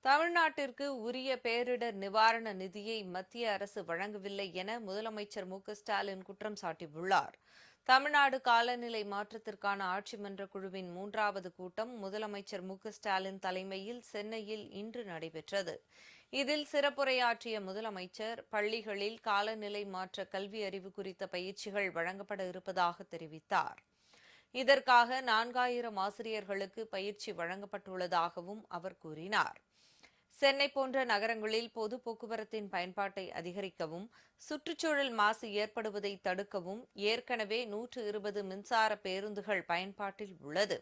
தமிழ்நாட்டிற்கு உரிய பேரிடர் நிவாரண நிதியை மத்திய அரசு வழங்கவில்லை என முதலமைச்சர் ஸ்டாலின் குற்றம் சாட்டியுள்ளார். தமிழ்நாடு காலநிலை மாற்றத்திற்கான ஆட்சி மன்ற குழுவின் 3வது கூட்டம் முதலமைச்சர் ஸ்டாலின் தலைமையில் சென்னையில் இன்று நடைபெற்றது. இதில் சிறப்புரையாற்றிய முதலமைச்சர் பள்ளிகளில் காலநிலை மாற்ற கல்வி அறிவு குறித்த பயிற்சிகள் வழங்கப்பட இருப்பதாக தெரிவித்தார். இதற்காக 4000 ஆசிரியர்களுக்கு பயிற்சி வழங்கப்பட்டுள்ளதாகவும் அவர் கூறினார். சென்னை போன்ற நகரங்களில் பொது போக்குவரத்தின் பயன்பாட்டை அதிகரிக்கவும் சுற்றுச்சூழல் மாசு ஏற்படுவதை தடுக்கவும் ஏற்கனவே 120 மின்சார பேருந்துகள் பயன்பாட்டில் உள்ளது.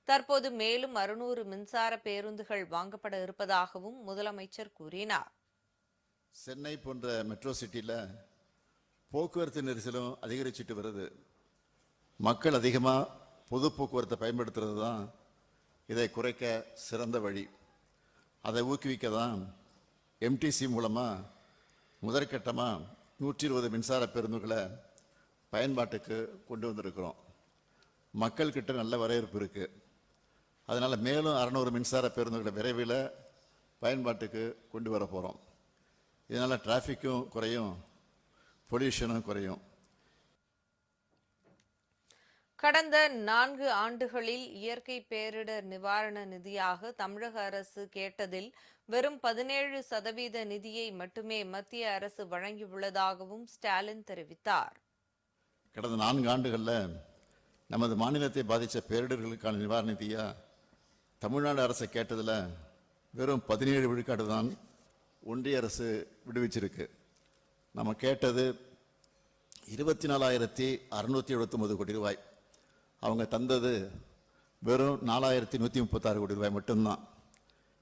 தற்போது மேலும் 600 மின்சார பேருந்துகள் வாங்கப்பட இருப்பதாகவும் முதலமைச்சர் கூறினார். சென்னை போன்ற மெட்ரோ சிட்டியில் போக்குவரத்து நெரிசலும் அதிகரிச்சுட்டு வருது. மக்கள் அதிகமாக பொது போக்குவரத்தை பயன்படுத்துறது தான் இதை குறைக்க சிறந்த வழி. அதை ஊக்குவிக்க தான் எம்டிசி மூலமாக முதற்கட்டமாக 120 மின்சார பேருந்துகளை பயன்பாட்டுக்கு கொண்டு வந்திருக்கிறோம். மக்கள்கிட்ட நல்ல வரவேற்பு இருக்குது. அதனால் மேலும் 600 மின்சார பேருந்துகளை விரைவில் பயன்பாட்டுக்கு கொண்டு வர போகிறோம். இதனால் டிராஃபிக்கும் குறையும், பொல்யூஷனும் குறையும். கடந்த 4 ஆண்டுகளில் இயற்கை பேரிடர் நிவாரண நிதியாக தமிழக அரசு கேட்டதில் வெறும் 17% நிதியை மட்டுமே மத்திய அரசு வழங்கியுள்ளதாகவும் ஸ்டாலின் தெரிவித்தார். கடந்த 4 ஆண்டுகளில் நமது மாநிலத்தை பாதித்த பேரிடர்களுக்கான நிவாரண நிதியா தமிழ்நாடு அரசு கேட்டதில் வெறும் 17 விழுக்காடு தான் ஒன்றிய அரசு விடுவிச்சிருக்கு. நம்ம கேட்டது 24,679 கோடி ரூபாய். அவங்க தந்தது வெறும் 4,136 கோடி ரூபாய் மட்டும்தான்.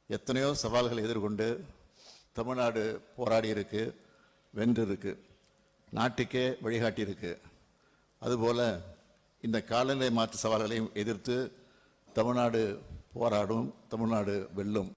எத்தனையோ சவால்களை எதிர்கொண்டு தமிழ்நாடு போராடி இருக்கு, வென்று இருக்கு, நாட்டுக்கே வழிகாட்டி இருக்கு. அதுபோல இந்த காலநிலை மாற்ற சவால்களையும் எதிர்த்து தமிழ்நாடு போராடும், தமிழ்நாடு வெல்லும்.